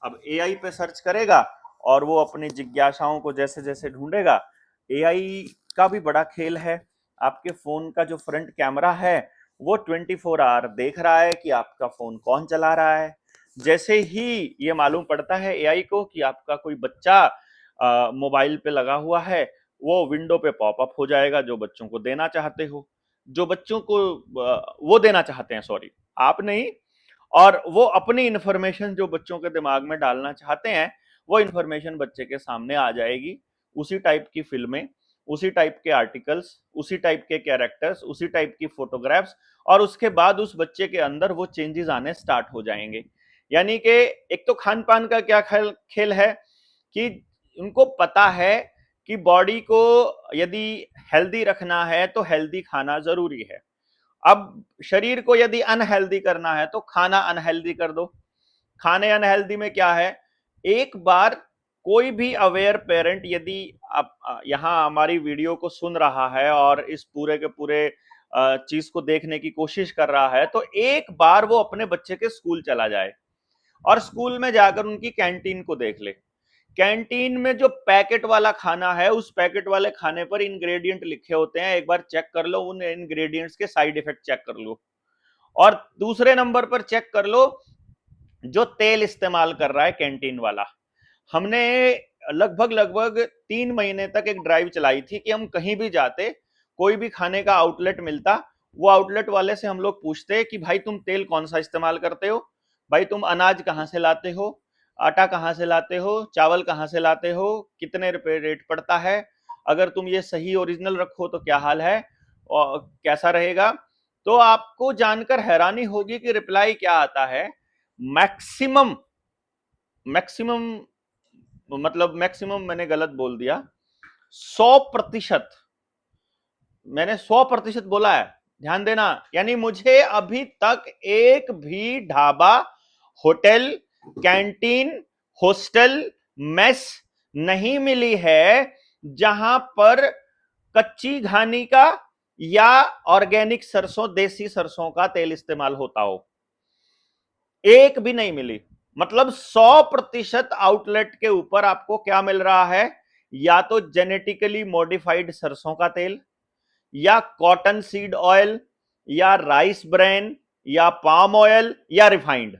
अब एआई पे सर्च करेगा और वो अपनी जिज्ञासाओं को जैसे जैसे ढूंढेगा। एआई का भी बड़ा खेल है। आपके फोन का जो फ्रंट कैमरा है वो 24 आवर देख रहा है कि आपका फोन कौन चला रहा है। जैसे ही ये मालूम पड़ता है एआई को कि आपका कोई बच्चा मोबाइल पे लगा हुआ है, वो विंडो पे पॉपअप हो जाएगा जो बच्चों को देना चाहते हो, जो बच्चों को वो देना चाहते हैं, सॉरी आप नहीं, और वो अपनी इंफॉर्मेशन जो बच्चों के दिमाग में डालना चाहते हैं वो इंफॉर्मेशन बच्चे के सामने आ जाएगी। उसी टाइप की फिल्में, उसी टाइप के आर्टिकल्स, उसी टाइप के कैरेक्टर्स, उसी टाइप की फोटोग्राफ्स, और उसके बाद उस बच्चे के अंदर वो चेंजेस आने स्टार्ट हो जाएंगे। यानी कि एक तो खान पान का क्या खेल खेल है कि उनको पता है कि बॉडी को यदि हेल्दी रखना है तो हेल्दी खाना जरूरी है। अब शरीर को यदि अनहेल्दी करना है तो खाना अनहेल्दी कर दो। खाने अनहेल्दी में क्या है, एक बार कोई भी अवेयर पेरेंट यदि आप यहां हमारी वीडियो को सुन रहा है और इस पूरे के पूरे चीज को देखने की कोशिश कर रहा है, तो एक बार वो अपने बच्चे के स्कूल चला जाए और स्कूल में जाकर उनकी कैंटीन को देख ले। कैंटीन में जो पैकेट वाला खाना है उस पैकेट वाले खाने पर इंग्रेडिएंट लिखे होते हैं, एक बार चेक कर लो, उन इंग्रेडिएंट्स के साइड इफेक्ट चेक कर लो। और दूसरे नंबर पर चेक कर लो जो तेल इस्तेमाल कर रहा है कैंटीन वाला। हमने लगभग लगभग 3 महीने तक एक ड्राइव चलाई थी कि हम कहीं भी जाते, कोई भी खाने का आउटलेट मिलता, वो आउटलेट वाले से हम लोग पूछते कि भाई तुम तेल कौन सा इस्तेमाल करते हो, भाई तुम अनाज कहाँ से लाते हो, आटा कहाँ से लाते हो, चावल कहाँ से लाते हो, कितने रुपए रेट पड़ता है, अगर तुम ये सही ओरिजिनल रखो तो क्या हाल है और कैसा रहेगा। तो आपको जानकर हैरानी होगी कि रिप्लाई क्या आता है। मैक्सिमम मैक्सिमम मतलब मैक्सिमम मैंने गलत बोल दिया, 100%, मैंने 100% बोला है, ध्यान देना। यानी मुझे अभी तक एक भी dhaba, hotel, canteen, hostel, mess नहीं मिली है जहां पर कच्ची घानी का या ऑर्गेनिक सरसों, देसी सरसों का तेल इस्तेमाल होता हो। एक भी नहीं मिली। मतलब 100% आउटलेट के ऊपर आपको क्या मिल रहा है, या तो जेनेटिकली मॉडिफाइड सरसों का तेल, या कॉटन सीड ऑयल, या राइस ब्रेन, या पाम ऑयल, या रिफाइंड।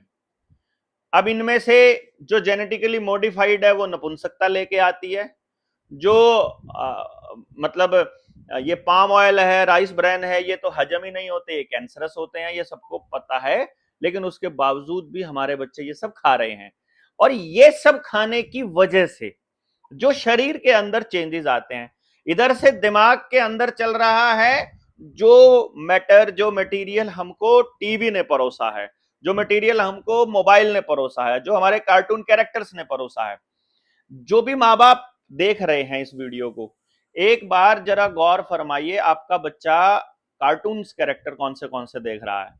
अब इनमें से जो जेनेटिकली मॉडिफाइड है वो नपुंसकता लेके आती है, जो मतलब ये पाम ऑयल है, राइस ब्रेन है, ये तो हजम ही नहीं होते, ये कैंसरस होते हैं, ये सबको पता है। लेकिन उसके बावजूद भी हमारे बच्चे ये सब खा रहे हैं, और ये सब खाने की वजह से जो शरीर के अंदर चेंजेस आते हैं, इधर से दिमाग के अंदर चल रहा है जो मैटर, जो मटेरियल हमको टीवी ने परोसा है, जो मटेरियल हमको मोबाइल ने परोसा है, जो हमारे कार्टून कैरेक्टर्स ने परोसा है। जो भी माँ बाप देख रहे हैं इस वीडियो को, एक बार जरा गौर फरमाइए आपका बच्चा कार्टून्स कैरेक्टर कौन से देख रहा है,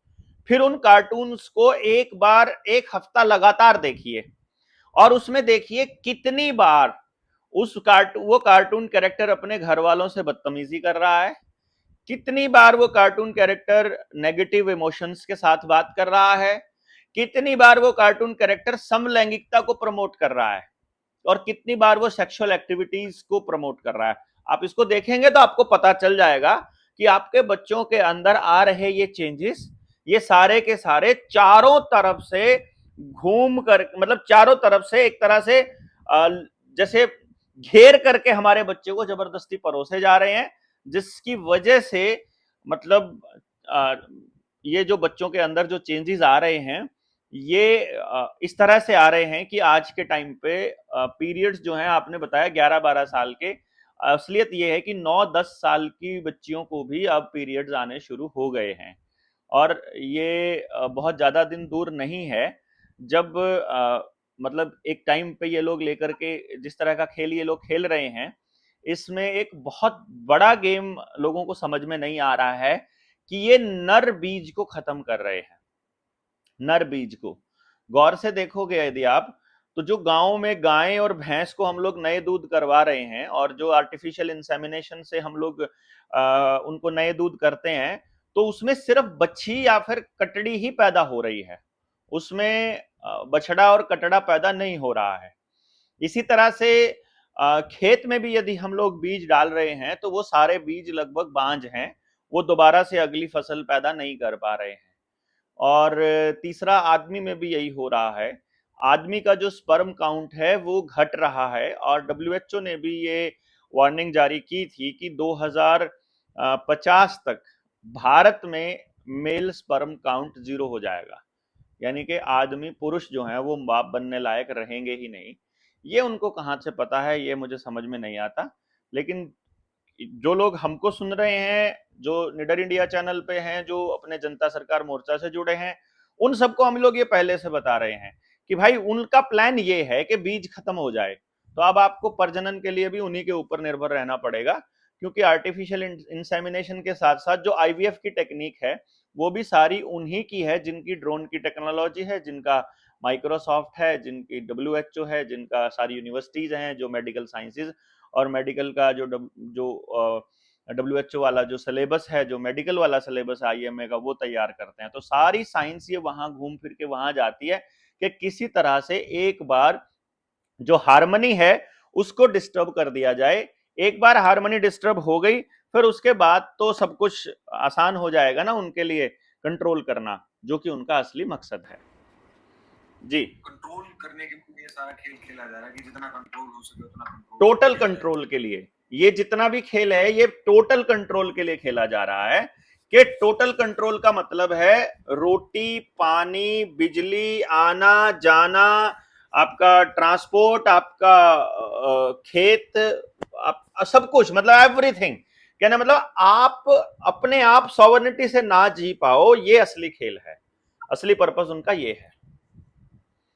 फिर उन कार्टून्स को एक बार, एक हफ्ता लगातार देखिए, और उसमें देखिए कितनी बार वो कार्टून कैरेक्टर अपने घर वालों से बदतमीजी कर रहा है, कितनी बार वो कार्टून कैरेक्टर नेगेटिव इमोशंस के साथ बात कर रहा है, कितनी बार वो कार्टून कैरेक्टर समलैंगिकता को प्रमोट कर रहा है, और कितनी बार वो सेक्सुअल एक्टिविटीज को प्रमोट कर रहा है। आप इसको देखेंगे तो आपको पता चल जाएगा कि आपके बच्चों के अंदर आ रहे ये चेंजेस, ये सारे के सारे चारों तरफ से घूम कर, मतलब चारों तरफ से एक तरह से जैसे घेर करके हमारे बच्चे को जबरदस्ती परोसे जा रहे हैं, जिसकी वजह से मतलब ये जो बच्चों के अंदर जो चेंजेस आ रहे हैं, ये इस तरह से आ रहे हैं कि आज के टाइम पे पीरियड्स जो हैं, आपने बताया 11-12 साल के, असलियत ये है कि 9-10 साल की बच्चियों को भी अब पीरियड्स आने शुरू हो गए हैं। और ये बहुत ज्यादा दिन दूर नहीं है जब मतलब एक टाइम पे ये लोग लेकर के जिस तरह का खेल ये लोग खेल रहे हैं, इसमें एक बहुत बड़ा गेम लोगों को समझ में नहीं आ रहा है कि ये नर बीज को खत्म कर रहे हैं। नर बीज को गौर से देखोगे यदि आप, तो जो गांव में गाय और भैंस को हम लोग नए दूध करवा रहे हैं, और जो आर्टिफिशियल इंसेमिनेशन से हम लोग उनको नए दूध करते हैं, तो उसमें सिर्फ बच्ची या फिर कटड़ी ही पैदा हो रही है, उसमें बछड़ा और कटड़ा पैदा नहीं हो रहा है। इसी तरह से खेत में भी यदि हम लोग बीज डाल रहे हैं तो वो सारे बीज लगभग बांझ हैं, वो दोबारा से अगली फसल पैदा नहीं कर पा रहे हैं। और तीसरा, आदमी में भी यही हो रहा है। आदमी का जो स्पर्म काउंट है वो घट रहा है, और डब्ल्यूएचओ ने भी ये वार्निंग जारी की थी कि 2050 तक भारत में मेल स्पर्म काउंट जीरो हो जाएगा, यानी कि आदमी पुरुष जो हैं वो बाप बनने लायक रहेंगे ही नहीं। ये उनको कहाँ से पता है, ये मुझे समझ में नहीं आता। लेकिन जो लोग हमको सुन रहे हैं, जो निडर इंडिया चैनल पे हैं, जो अपने जनता सरकार मोर्चा से जुड़े हैं, उन सबको हम लोग ये पहले से बता रहे हैं कि भाई उनका प्लान ये है कि बीज खत्म हो जाए, तो अब आपको प्रजनन के लिए भी उन्हीं के ऊपर निर्भर रहना पड़ेगा, क्योंकि आर्टिफिशियल इंसेमिनेशन के साथ साथ जो आईवीएफ की टेक्निक है वो भी सारी उन्हीं की है, जिनकी ड्रोन की टेक्नोलॉजी है, जिनका माइक्रोसॉफ्ट है, जिनकी डब्ल्यूएचओ है, जिनका सारी यूनिवर्सिटीज हैं, जो मेडिकल साइंसेज और मेडिकल का जो डब्ल्यूएचओ वाला जो सिलेबस है, जो मेडिकल वाला सिलेबस है आईएमए का, वो तैयार करते हैं। तो सारी साइंस ये वहां घूम फिर के वहां जाती है कि किसी तरह से एक बार जो हार्मनी है उसको डिस्टर्ब कर दिया जाए। एक बार हार्मनी डिस्टर्ब हो गई, फिर उसके बाद तो सब कुछ आसान हो जाएगा ना उनके लिए कंट्रोल करना, जो कि उनका असली मकसद है। जी, कंट्रोल करने के लिए ये सारा खेल खेला जा रहा है कि जितना कंट्रोल हो सके उतना कंट्रोल, टोटल कंट्रोल के लिए ये जितना भी खेल है ये टोटल कंट्रोल के लिए खेला जा रहा है। कि टोटल कंट्रोल का मतलब है रोटी, पानी, बिजली, आना जाना, आपका ट्रांसपोर्ट, आपका खेत, सब कुछ, मतलब एवरीथिंग। कहना मतलब आप अपने आप सॉवरेनिटी से ना जी पाओ, ये असली खेल है, असली पर्पस उनका ये है।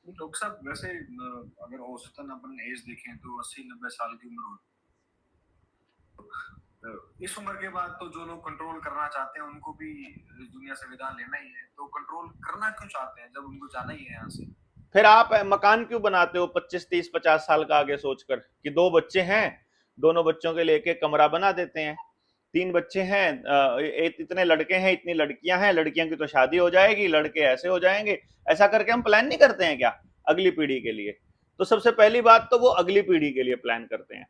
लोग सब वैसे अगर औसतन अपन एज देखें तो 80-90 साल की उम्र होती है। इस उम्र के बाद तो जो लोग कंट्रोल करना चाहते हैं उनको भी इस दुनिया से विदा लेना ही है, तो कंट्रोल करना क्यों चाहते हैं जब उनको जाना ही है यहाँ से? फिर आप मकान क्यों बनाते हो 25, 30, 50 साल का आगे सोचकर कि 2 बच्चे हैं, दोनों बच्चों के लिए एक एक कमरा बना देते हैं। 3 बच्चे हैं, इतने लड़के हैं, इतनी लड़कियां हैं, लड़कियों की तो शादी हो जाएगी, लड़के ऐसे हो जाएंगे। ऐसा करके हम प्लान नहीं करते हैं क्या अगली पीढ़ी के लिए? तो सबसे पहली बात तो वो अगली पीढ़ी के लिए प्लान करते हैं।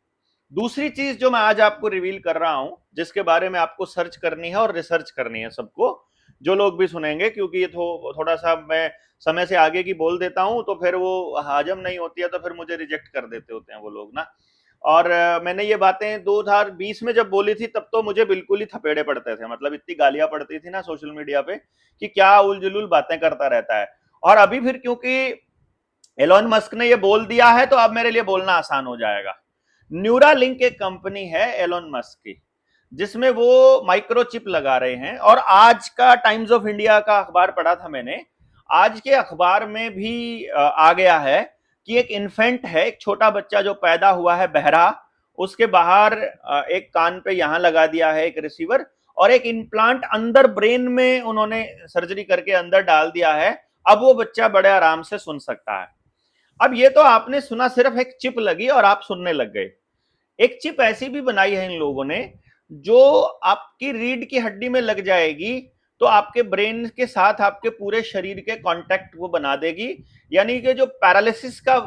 दूसरी चीज जो मैं आज आपको रिवील कर रहा हूं, जिसके बारे में आपको सर्च करनी है और रिसर्च करनी है सबको, जो लोग भी सुनेंगे, क्योंकि ये थोड़ा सा मैं समय से आगे की बोल देता हूं तो फिर वो हाजम नहीं होती है, तो फिर मुझे रिजेक्ट कर देते होते हैं वो लोग ना। और मैंने ये बातें 2020 में जब बोली थी तब तो मुझे बिल्कुल ही थपेड़े पड़ते थे, मतलब इतनी गालियां पड़ती थी ना सोशल मीडिया पे कि क्या उलझुल बातें करता रहता है। और अभी फिर क्योंकि एलोन मस्क ने ये बोल दिया है तो अब मेरे लिए बोलना आसान हो जाएगा। न्यूरालिंक एक कंपनी है एलोन मस्क की, जिसमें वो माइक्रोचिप लगा रहे हैं। और आज का टाइम्स ऑफ इंडिया का अखबार पढ़ा था मैंने, आज के अखबार में भी आ गया है कि एक इन्फेंट है, एक छोटा बच्चा जो पैदा हुआ है बहरा, उसके बाहर एक कान पे यहां लगा दिया है एक रिसीवर, और एक इम्प्लांट अंदर ब्रेन में उन्होंने सर्जरी करके अंदर डाल दिया है। अब वो बच्चा बड़े आराम से सुन सकता है। अब ये तो आपने सुना, सिर्फ एक चिप लगी और आप सुनने लग गए। एक चिप ऐसी भी बनाई है इन लोगों ने जो आपकी रीढ़ की हड्डी में लग जाएगी, तो आपके ब्रेन के साथ आपके पूरे शरीर के कांटेक्ट वो बना देगी। यानी कि जो पैरालिसिस का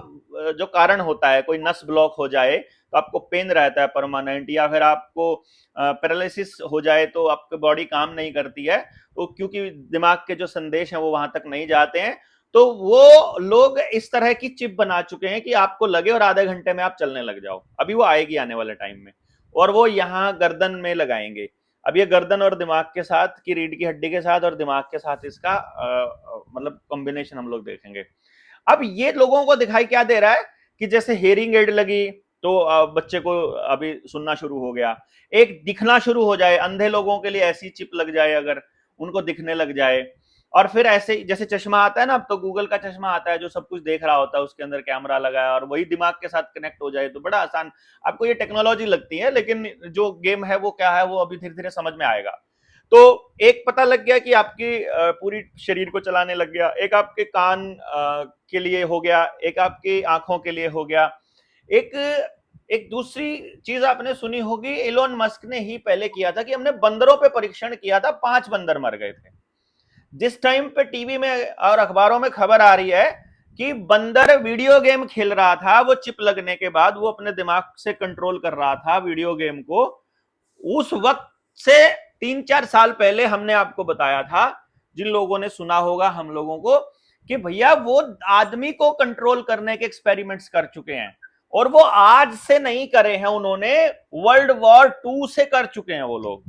जो कारण होता है, कोई नस ब्लॉक हो जाए तो आपको पेन रहता है परमानेंट, या फिर आपको पैरालिसिस हो जाए तो आपकी बॉडी काम नहीं करती है, तो क्योंकि दिमाग के जो संदेश हैं वो वहां तक नहीं जाते हैं, तो वो लोग इस तरह की चिप बना चुके हैं कि आपको लगे और आधे घंटे में आप चलने लग जाओ। अभी वो आएगी आने वाले टाइम में, और वो यहाँ गर्दन में लगाएंगे। अब ये गर्दन और दिमाग के साथ की रीढ़ की हड्डी के साथ और दिमाग के साथ इसका मतलब कॉम्बिनेशन हम लोग देखेंगे। अब ये लोगों को दिखाई क्या दे रहा है कि जैसे हेयरिंग एड लगी तो बच्चे को अभी सुनना शुरू हो गया, एक दिखना शुरू हो जाए, अंधे लोगों के लिए ऐसी चिप लग जाए अगर, उनको दिखने लग जाए। और फिर ऐसे जैसे चश्मा आता है ना, अब तो गूगल का चश्मा आता है जो सब कुछ देख रहा होता है, उसके अंदर कैमरा लगा है और वही दिमाग के साथ कनेक्ट हो जाए, तो बड़ा आसान। आपको ये टेक्नोलॉजी लगती है, लेकिन जो गेम है वो क्या है वो अभी धीरे धीरे समझ में आएगा। तो एक पता लग गया कि आपकी पूरी शरीर को चलाने लग गया, एक आपके कान के लिए हो गया, एक आपकी आंखों के लिए हो गया। एक एक दूसरी चीज आपने सुनी होगी, एलोन मस्क ने ही पहले किया था कि हमने बंदरों पे परीक्षण किया था, 5 बंदर मर गए थे। जिस टाइम पे टीवी में और अखबारों में खबर आ रही है कि बंदर वीडियो गेम खेल रहा था, वो चिप लगने के बाद वो अपने दिमाग से कंट्रोल कर रहा था वीडियो गेम को। उस वक्त से 3-4 साल पहले हमने आपको बताया था, जिन लोगों ने सुना होगा हम लोगों को, कि भैया वो आदमी को कंट्रोल करने के एक्सपेरिमेंट्स कर चुके हैं, और वो आज से नहीं करे हैं, उन्होंने वर्ल्ड वॉर 2 से कर चुके हैं वो लोग।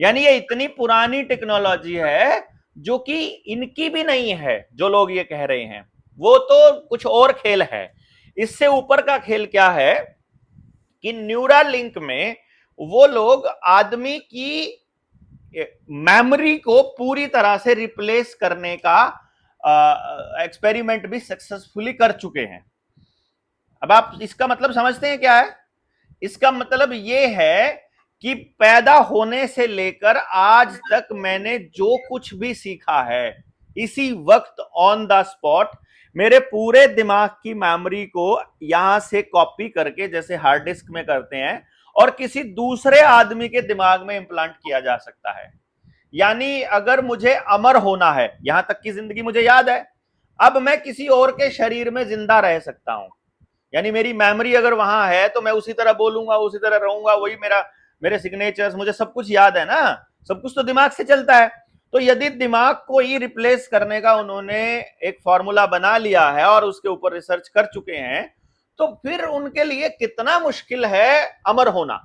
यानी ये इतनी पुरानी टेक्नोलॉजी है जो कि इनकी भी नहीं है, जो लोग ये कह रहे हैं। वो तो कुछ और खेल है। इससे ऊपर का खेल क्या है कि न्यूरा लिंक में वो लोग आदमी की मेमोरी को पूरी तरह से रिप्लेस करने का एक्सपेरिमेंट भी सक्सेसफुली कर चुके हैं। अब आप इसका मतलब समझते हैं क्या है? इसका मतलब ये है कि पैदा होने से लेकर आज तक मैंने जो कुछ भी सीखा है, इसी वक्त ऑन द स्पॉट मेरे पूरे दिमाग की मेमोरी को यहां से कॉपी करके, जैसे हार्ड डिस्क में करते हैं, और किसी दूसरे आदमी के दिमाग में इंप्लांट किया जा सकता है। यानी अगर मुझे अमर होना है, यहां तक की जिंदगी मुझे याद है, अब मैं किसी और के शरीर में जिंदा रह सकता हूं। यानी मेरी मेमोरी अगर वहां है तो मैं उसी तरह बोलूंगा, उसी तरह रहूंगा, वही मेरे सिग्नेचर्स, मुझे सब कुछ याद है ना, सब कुछ तो दिमाग से चलता है। तो यदि दिमाग को ही रिप्लेस करने का उन्होंने एक फॉर्मूला बना लिया है और उसके ऊपर रिसर्च कर चुके हैं, तो फिर उनके लिए कितना मुश्किल है अमर होना।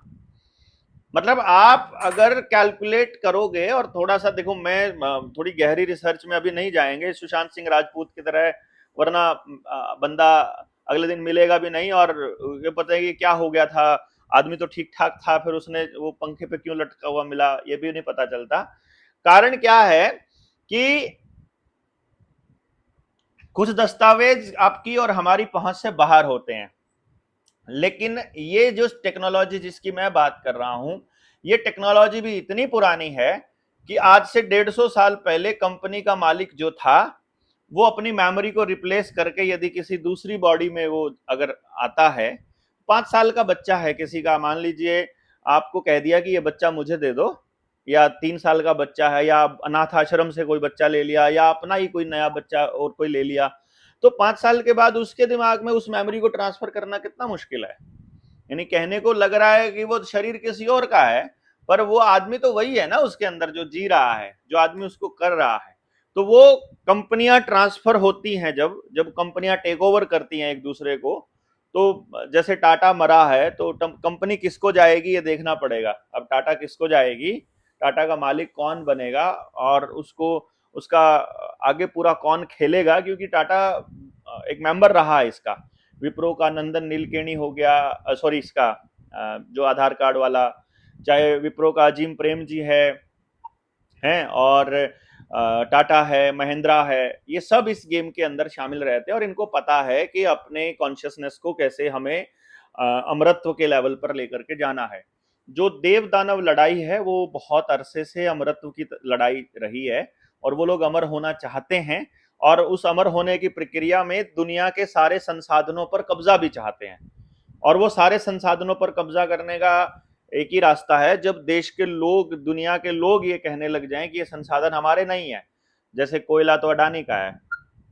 मतलब आप अगर कैलकुलेट करोगे, और थोड़ा सा देखो, मैं थोड़ी गहरी रिसर्च में अभी नहीं जाएंगे सुशांत सिंह राजपूत की तरह, वरना बंदा अगले दिन मिलेगा भी नहीं, और ये पता है कि क्या हो गया था, आदमी तो ठीक ठाक था, फिर उसने वो पंखे पे क्यों लटका हुआ मिला, ये भी नहीं पता चलता। कारण क्या है कि कुछ दस्तावेज आपकी और हमारी पहुंच से बाहर होते हैं, लेकिन ये जो टेक्नोलॉजी जिसकी मैं बात कर रहा हूं, ये टेक्नोलॉजी भी इतनी पुरानी है कि आज से 150 साल पहले कंपनी का मालिक जो था, वो अपनी मेमोरी को रिप्लेस करके यदि किसी दूसरी बॉडी में वो अगर आता है, 5 साल का बच्चा है किसी का, मान लीजिए आपको कह दिया कि ये बच्चा मुझे दे दो, या 3 साल का बच्चा है, या अनाथ आश्रम से कोई बच्चा ले लिया, या अपना ही कोई नया बच्चा और कोई ले लिया, तो 5 साल के बाद उसके दिमाग में उस मेमोरी को ट्रांसफर करना कितना मुश्किल है। यानी कहने को लग रहा है कि वो शरीर किसी और का है, पर वो आदमी तो वही है ना उसके अंदर, जो जी रहा है, जो आदमी उसको कर रहा है। तो वो कंपनियां ट्रांसफर होती हैं, जब जब कंपनियां टेक ओवर करती हैं एक दूसरे को, तो जैसे टाटा मरा है तो कंपनी किसको जाएगी ये देखना पड़ेगा। अब टाटा किसको जाएगी, टाटा का मालिक कौन बनेगा, और उसको उसका आगे पूरा कौन खेलेगा, क्योंकि टाटा एक मेंबर रहा है इसका। विप्रो का नंदन नीलकेणी हो गया, सॉरी इसका जो आधार कार्ड वाला, चाहे विप्रो का अजीम प्रेम जी है, और टाटा है, महिंद्रा है, ये सब इस गेम के अंदर शामिल रहते हैं, और इनको पता है कि अपने कॉन्शियसनेस को कैसे हमें अमरत्व के लेवल पर लेकर के जाना है। जो देव दानव लड़ाई है वो बहुत अरसे से अमरत्व की लड़ाई रही है, और वो लोग अमर होना चाहते हैं, और उस अमर होने की प्रक्रिया में दुनिया के सारे संसाधनों पर कब्जा भी चाहते हैं। और वो सारे संसाधनों पर कब्जा करने का एक ही रास्ता है, जब देश के लोग, दुनिया के लोग ये कहने लग जाएं कि ये संसाधन हमारे नहीं है। जैसे कोयला तो अडानी का है,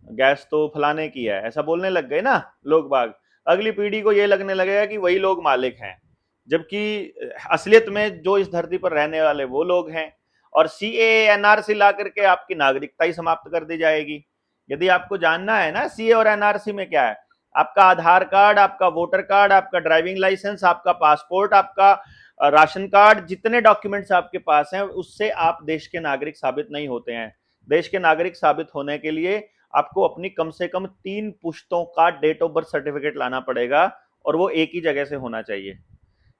गैस तो फलाने की है, ऐसा बोलने लग गए ना लोग बाग, अगली पीढ़ी को ये लगने लगेगा कि वही लोग मालिक हैं, जबकि असलियत में जो इस धरती पर रहने वाले वो लोग हैं। और सीए एनआरसी ला करके आपकी नागरिकता ही समाप्त कर दी जाएगी। यदि आपको जानना है ना सीए और एनआरसी में क्या है, आपका आधार कार्ड, आपका वोटर कार्ड, आपका ड्राइविंग लाइसेंस, आपका पासपोर्ट, आपका राशन कार्ड, जितने डॉक्यूमेंट्स आपके पास हैं, उससे आप देश के नागरिक साबित नहीं होते हैं। देश के नागरिक साबित होने के लिए आपको अपनी कम से कम 3 पुश्तों का डेट ऑफ बर्थ सर्टिफिकेट लाना पड़ेगा, और वो एक ही जगह से होना चाहिए।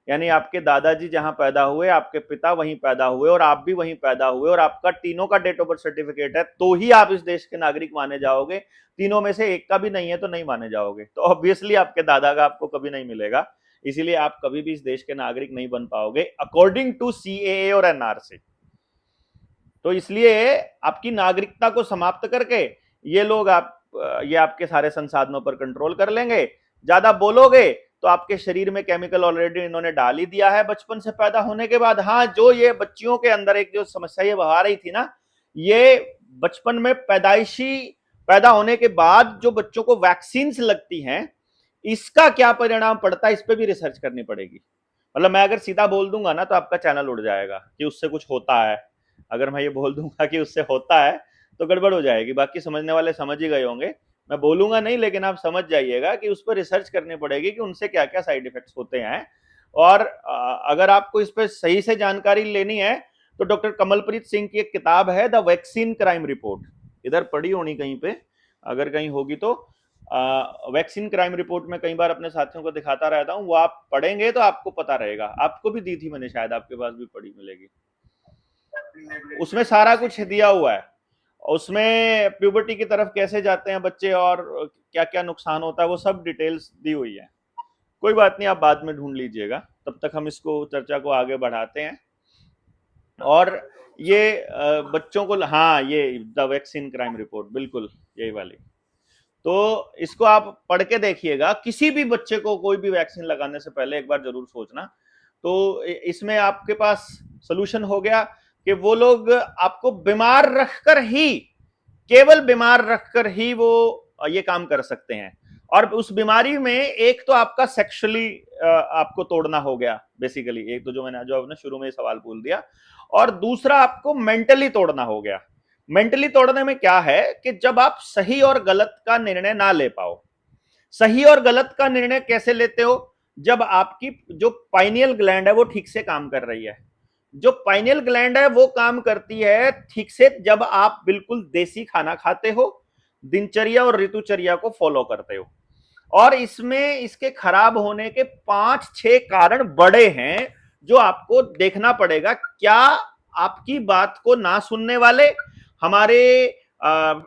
यानी आपके दादाजी जहां पैदा हुए, आपके पिता वहीं पैदा हुए, और आप भी वहीं पैदा हुए, और आपका तीनों का डेट ऑफ बर्थ सर्टिफिकेट है, तो ही आप इस देश के नागरिक माने जाओगे। तीनों में से एक का भी नहीं है तो नहीं माने जाओगे। तो ऑब्वियसली आपके दादा का आपको कभी नहीं मिलेगा, इसीलिए आप कभी भी इस देश के नागरिक नहीं बन पाओगे अकॉर्डिंग टू सीएए और एनआरसी। तो इसलिए आपकी नागरिकता को समाप्त करके ये लोग ये आपके सारे संसाधनों पर कंट्रोल कर लेंगे। ज्यादा बोलोगे तो आपके शरीर में केमिकल ऑलरेडी इन्होंने डाल ही दिया है बचपन से पैदा होने के बाद। हाँ, जो ये बच्चियों के अंदर एक जो समस्या ये बहा रही थी ना, ये बचपन में पैदाइशी पैदा होने के बाद जो बच्चों को वैक्सीन लगती हैं, इसका क्या परिणाम पड़ता है, इस पर भी रिसर्च करनी पड़ेगी। मतलब मैं अगर सीधा बोल दूंगा ना तो आपका चैनल उड़ जाएगा कि उससे कुछ होता है। अगर मैं ये बोल दूंगा कि उससे होता है तो गड़बड़ हो जाएगी। बाकी समझने वाले समझ ही गए होंगे, मैं बोलूंगा नहीं, लेकिन आप समझ जाइएगा कि उस पर रिसर्च करनी पड़ेगी कि उनसे क्या क्या साइड इफेक्ट्स होते हैं। और अगर आपको इस पर सही से जानकारी लेनी है तो डॉक्टर कमलप्रीत सिंह की एक किताब है, द वैक्सीन क्राइम रिपोर्ट, इधर पढ़ी होनी कहीं पे, अगर कहीं होगी तो। वैक्सीन क्राइम रिपोर्ट में कई बार अपने साथियों को दिखाता रहता हूँ, वो आप पढ़ेंगे तो आपको पता रहेगा। आपको भी दी थी मैंने, शायद आपके पास भी पढ़ी मिलेगी। उसमें सारा कुछ दिया हुआ है, उसमें प्यूबर्टी की तरफ कैसे जाते हैं बच्चे और क्या क्या नुकसान होता है, वो सब डिटेल्स दी हुई है। कोई बात नहीं, आप बाद में ढूंढ लीजिएगा, तब तक हम इसको चर्चा को आगे बढ़ाते हैं। और ये बच्चों को, हाँ ये द वैक्सीन क्राइम रिपोर्ट, बिल्कुल यही वाली। तो इसको आप पढ़ के देखिएगा, किसी भी बच्चे को कोई भी वैक्सीन लगाने से पहले एक बार जरूर सोचना। तो इसमें आपके पास सोल्यूशन हो गया कि वो लोग आपको बीमार रखकर ही, केवल बीमार रखकर ही वो ये काम कर सकते हैं। और उस बीमारी में एक तो आपका सेक्सुअली आपको तोड़ना हो गया बेसिकली, एक तो जो आपने शुरू में सवाल बोल दिया, और दूसरा आपको मेंटली तोड़ना हो गया। मेंटली तोड़ने में क्या है कि जब आप सही और गलत का निर्णय ना ले पाओ। सही और गलत का निर्णय कैसे लेते हो, जब आपकी जो पाइनियल ग्लैंड है वो ठीक से काम कर रही है। जो पाइनियल ग्लैंड है वो काम करती है ठीक से जब आप बिल्कुल देसी खाना खाते हो, दिनचर्या और ऋतुचर्या को फॉलो करते हो। और इसमें इसके खराब होने के 5-6 कारण बड़े हैं जो आपको देखना पड़ेगा। क्या आपकी बात को ना सुनने वाले, हमारे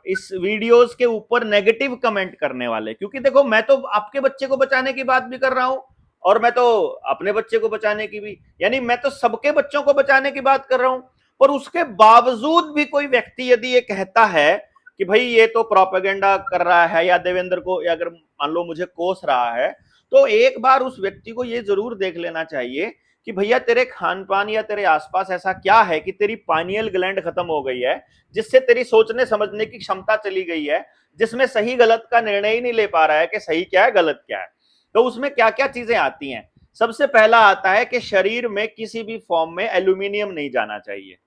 इस वीडियोस के ऊपर नेगेटिव कमेंट करने वाले, क्योंकि देखो मैं तो आपके बच्चे को बचाने की बात भी कर रहा हूं और मैं तो अपने बच्चे को बचाने की भी, यानी मैं तो सबके बच्चों को बचाने की बात कर रहा हूं। पर उसके बावजूद भी कोई व्यक्ति यदि ये कहता है कि भाई ये तो प्रोपेगेंडा कर रहा है, या देवेंद्र को, या अगर मान लो मुझे कोस रहा है, तो एक बार उस व्यक्ति को ये जरूर देख लेना चाहिए कि भैया तेरे खान पान या तेरे आसपास ऐसा क्या है कि तेरी पाइनियल ग्लैंड खत्म हो गई है, जिससे तेरी सोचने समझने की क्षमता चली गई है, जिसमें सही गलत का निर्णय ही नहीं ले पा रहा है कि सही क्या है गलत क्या है। तो उसमें क्या क्या चीजें आती हैं। सबसे पहला आता है कि शरीर में किसी भी फॉर्म में एल्यूमिनियम नहीं जाना चाहिए।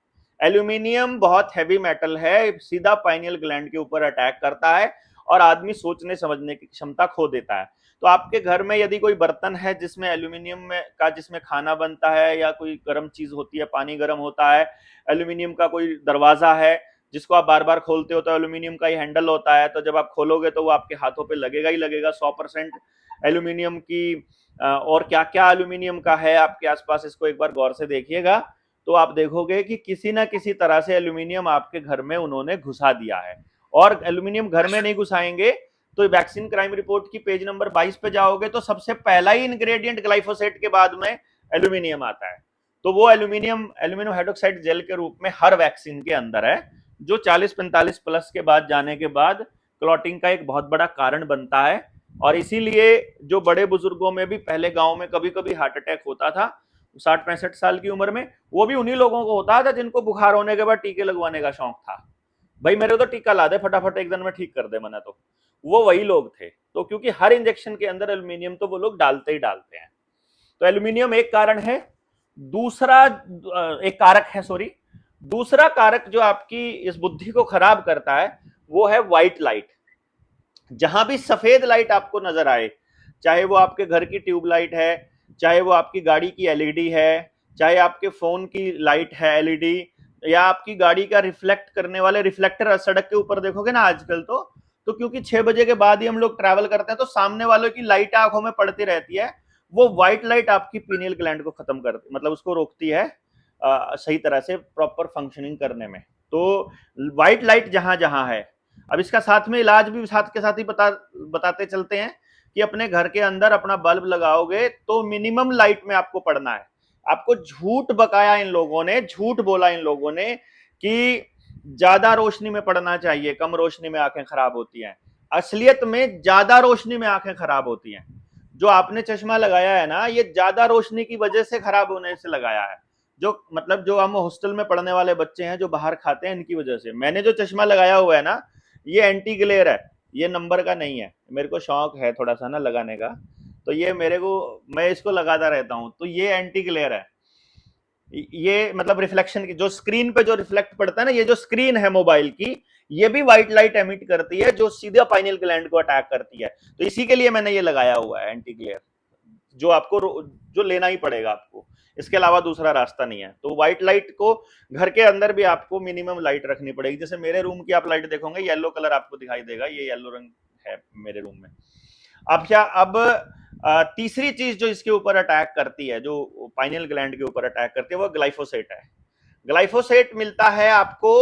एल्यूमिनियम बहुत हैवी मेटल है, सीधा पाइनियल ग्लैंड के ऊपर अटैक करता है और आदमी सोचने समझने की क्षमता खो देता है। तो आपके घर में यदि कोई बर्तन है जिसमें एल्यूमिनियम में का, जिसमें खाना बनता है या कोई गर्म चीज होती है, पानी गर्म होता है, एल्यूमिनियम का कोई दरवाजा है जिसको आप बार बार खोलते हो तो एल्यूमिनियम का ही हैंडल होता है, तो जब आप खोलोगे तो वो आपके हाथों पे लगेगा ही लगेगा 100% एल्यूमिनियम की। और क्या क्या एल्यूमिनियम का है आपके आसपास, इसको एक बार गौर से देखिएगा तो आप देखोगे कि किसी ना किसी तरह से एल्यूमिनियम आपके घर में उन्होंने घुसा दिया है। और एल्यूमिनियम घर में नहीं घुसाएंगे तो वैक्सीन क्राइम रिपोर्ट की पेज नंबर 22 पे जाओगे तो सबसे पहला ही इंग्रेडिएंट ग्लाइफोसेट के बाद में एल्यूमिनियम आता है। तो वो एल्यूमिनियम हाइड्रोक्साइड जेल के रूप में हर वैक्सीन के अंदर है, जो 40-45 प्लस के बाद जाने के बाद क्लॉटिंग का एक बहुत बड़ा कारण बनता है। और इसीलिए जो बड़े बुजुर्गों में भी पहले गांव में कभी कभी हार्ट अटैक होता था 60-65 साल की उम्र में, वो भी उन्हीं लोगों को होता था जिनको बुखार होने के बाद टीके लगवाने का शौक था। भाई मेरे तो टीका ला दे फटाफट, एक दिन में ठीक कर दे मैंने, तो वो वही लोग थे। तो क्योंकि हर इंजेक्शन के अंदर एल्यूमिनियम तो वो लोग डालते ही डालते हैं। तो एल्यूमिनियम एक कारण है। दूसरा एक कारक है, सॉरी, दूसरा कारक जो आपकी इस बुद्धि को खराब करता है वो है व्हाइट लाइट। जहां भी सफेद लाइट आपको नजर आए, चाहे वो आपके घर की ट्यूबलाइट है, चाहे वो आपकी गाड़ी की एलईडी है, चाहे आपके फोन की लाइट है एलईडी, या आपकी गाड़ी का रिफ्लेक्ट करने वाले रिफ्लेक्टर सड़क के ऊपर देखोगे ना आजकल, तो क्योंकि 6 बजे के बाद ही हम लोग ट्रैवल करते हैं तो सामने वालों की लाइट आंखों में पड़ती रहती है। वो व्हाइट लाइट आपकी पीनियल ग्लैंड को खत्म करती, मतलब उसको रोकती है सही तरह से प्रॉपर फंक्शनिंग करने में। तो व्हाइट लाइट जहां जहां है, अब इसका साथ में इलाज भी साथ के साथ ही बताते चलते हैं कि अपने घर के अंदर अपना बल्ब लगाओगे तो मिनिमम लाइट में आपको पड़ना है। आपको झूठ बकाया इन लोगों ने, झूठ बोला इन लोगों ने कि ज्यादा रोशनी में पड़ना चाहिए, कम रोशनी में आंखें खराब होती हैं। असलियत में ज्यादा रोशनी में आंखें खराब होती हैं। जो आपने चश्मा लगाया है ना, ये ज्यादा रोशनी की वजह से खराब होने से लगाया है। जो मतलब जो हम हॉस्टल में पढ़ने वाले बच्चे हैं जो बाहर खाते हैं, इनकी वजह से। मैंने जो चश्मा लगाया हुआ है ना, ये एंटी ग्लेयर है, ये नंबर का नहीं है, मेरे को शौक है थोड़ा सा ना लगाने का, तो ये मेरे को, मैं इसको लगाता रहता हूँ, तो ये एंटी ग्लेयर है। ये मतलब रिफ्लेक्शन की जो स्क्रीन पे जो रिफ्लेक्ट पड़ता है ना, ये जो स्क्रीन है मोबाइल की, ये भी व्हाइट लाइट एमिट करती है जो सीधा पाइनियल ग्लैंड को अटैक करती है। तो इसी के लिए मैंने ये लगाया हुआ है एंटी ग्लेयर, जो आपको जो लेना ही पड़ेगा आपको, इसके अलावा दूसरा रास्ता नहीं है। तो व्हाइट लाइट को घर के अंदर भी आपको मिनिमम लाइट रखनी पड़ेगी। जैसे मेरे रूम की आप लाइट देखोगे, येलो कलर आपको दिखाई देगा, ये येलो रंग है मेरे रूम में। अब क्या, अब तीसरी चीज जो इसके ऊपर अटैक करती है, जो पाइनियल ग्लैंड के ऊपर अटैक करती है, वो ग्लाइफोसेट है। ग्लाइफोसेट मिलता है आपको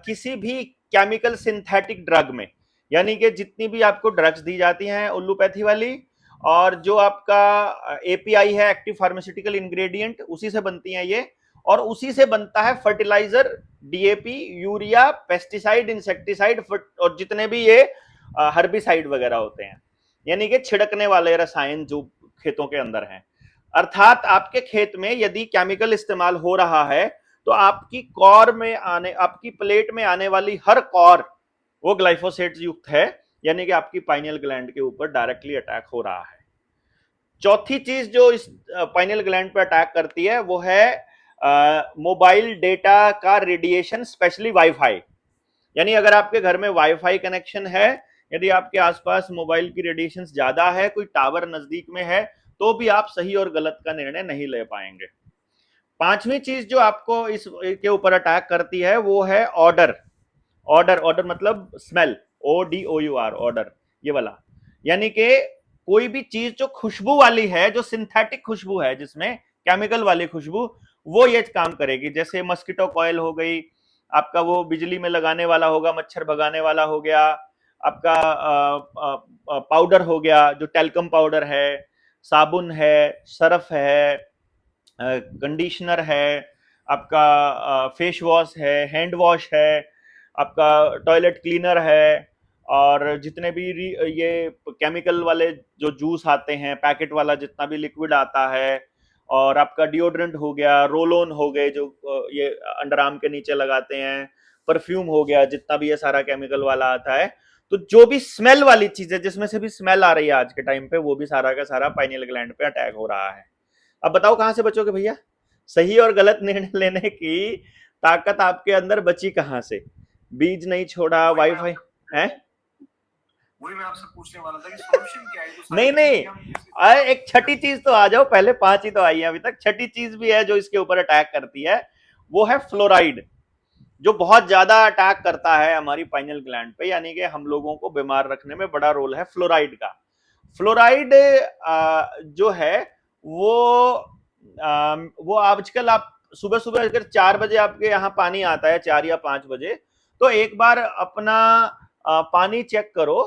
किसी भी केमिकल सिंथेटिक ड्रग में, यानी कि जितनी भी आपको ड्रग्स दी जाती हैं उल्लूपैथी वाली, और जो आपका एपीआई है, एक्टिव फार्मास्यूटिकल इंग्रेडिएंट, उसी से बनती हैं ये, और उसी से बनता है fertiliser, DAP, urea, pesticide, insecticide, और जितने भी ये हर्बिसाइड वगैरह होते हैं, यानी कि छिड़कने वाले रसायन जो खेतों के अंदर हैं। अर्थात आपके खेत में यदि केमिकल इस्तेमाल हो रहा है, तो आपकी कॉर में आने, आपकी प्लेट में आने वाली हर कॉर वो ग्लाइफोसेट युक्त है, यानी कि आपकी पाइनियल ग्लैंड के ऊपर डायरेक्टली अटैक हो रहा है। चौथी चीज जो इस पाइनियल ग्लैंड पर अटैक करती है वो है मोबाइल डेटा का रेडिएशन, स्पेशली वाईफाई। यानी अगर आपके घर में वाईफाई कनेक्शन है, यदि आपके आसपास मोबाइल की रेडिएशन ज्यादा है, कोई टावर नजदीक में है, तो भी आप सही और गलत का निर्णय नहीं ले पाएंगे। पांचवी चीज जो आपको इस के ऊपर अटैक करती है वो है ऑर्डर। ऑर्डर, ऑर्डर मतलब smell, O D O U R, odour, ये वाला। यानी कि कोई भी चीज जो खुशबू वाली है, जो सिंथेटिक खुशबू है, जिसमें केमिकल वाली खुशबू, वो ये काम करेगी। जैसे मस्किटो कॉयल हो गई, आपका वो बिजली में लगाने वाला होगा, मच्छर भगाने वाला हो गया, आपका पाउडर हो गया जो टेल्कम पाउडर है, साबुन है, सरफ है, कंडीशनर है, आपका फेस वॉश है, हैंड वॉश है, आपका टॉयलेट क्लीनर है, और जितने भी ये केमिकल वाले जो जूस आते हैं, पैकेट वाला जितना भी लिक्विड आता है, और आपका डिओड्रेंट हो गया, रोल ऑन हो गए जो ये अंडर आर्म के नीचे लगाते हैं, परफ्यूम हो गया, जितना भी ये सारा केमिकल वाला आता है, तो जो भी स्मेल वाली चीज है, जिसमें से भी स्मेल आ रही है आज के टाइम पे, वो भी सारा का सारा पाइनियल ग्लैंड पे अटैक हो रहा है। अब बताओ कहां से बचोगे भैया? सही और गलत निर्णय लेने की ताकत आपके अंदर बची कहां से? बीज नहीं छोड़ा, वही मैं वाईफाई आपसे है। वही मैं आपसे पूछने वाला था कि सॉल्यूशन क्या है, जो नहीं सारी नहीं, चीजें हम कैसे एक छठी चीज तो आ जाओ, पहले पांच ही तो आई है अभी तक, छठी चीज भी है जो इसके ऊपर अटैक करती है, वो है फ्लोराइड, जो बहुत ज्यादा अटैक करता है हमारी पाइनियल ग्लैंड पे, यानी कि हम लोगों को बीमार रखने में बड़ा रोल है फ्लोराइड का। फ्लोराइड जो है वो वो आजकल आप सुबह सुबह अगर 4 बजे आपके यहाँ पानी आता है, 4 या 5 बजे, तो एक बार अपना पानी चेक करो,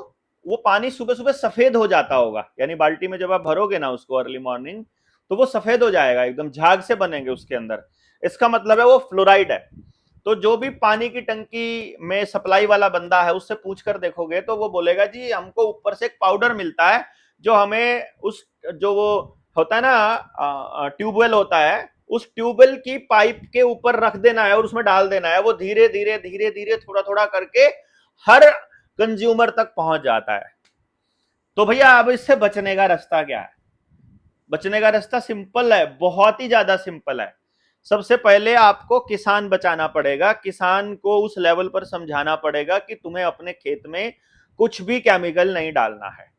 वो पानी सुबह सुबह सफेद हो जाता होगा, यानी बाल्टी में जब आप भरोगे ना उसको अर्ली मॉर्निंग, तो वो सफेद हो जाएगा, एकदम झाग से बनेंगे उसके अंदर। इसका मतलब है वो फ्लोराइड है। तो जो भी पानी की टंकी में सप्लाई वाला बंदा है, उससे पूछ कर देखोगे तो वो बोलेगा जी हमको ऊपर से एक पाउडर मिलता है, जो हमें उस, जो वो होता है ना ट्यूबवेल होता है, उस ट्यूबवेल की पाइप के ऊपर रख देना है और उसमें डाल देना है, वो धीरे धीरे धीरे धीरे थोड़ा थोड़ा करके हर कंज्यूमर तक पहुंच जाता है। तो भैया अब इससे बचने का रास्ता क्या है? बचने का रास्ता सिंपल है, बहुत ही ज्यादा सिंपल है। सबसे पहले आपको किसान बचाना पड़ेगा, किसान को उस लेवल पर समझाना पड़ेगा कि तुम्हें अपने खेत में कुछ भी केमिकल नहीं डालना है।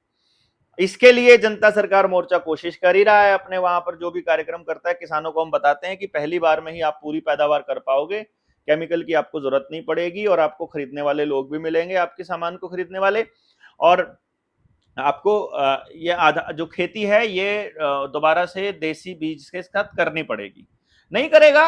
इसके लिए जनता सरकार मोर्चा कोशिश कर ही रहा है, अपने वहां पर जो भी कार्यक्रम करता है, किसानों को हम बताते हैं कि पहली बार में ही आप पूरी पैदावार कर पाओगे, केमिकल की आपको जरूरत नहीं पड़ेगी, और आपको खरीदने वाले लोग भी मिलेंगे आपके सामान को खरीदने वाले, और आपको ये आधा जो खेती है ये दोबारा से देसी बीज के साथ करनी पड़ेगी। नहीं करेगा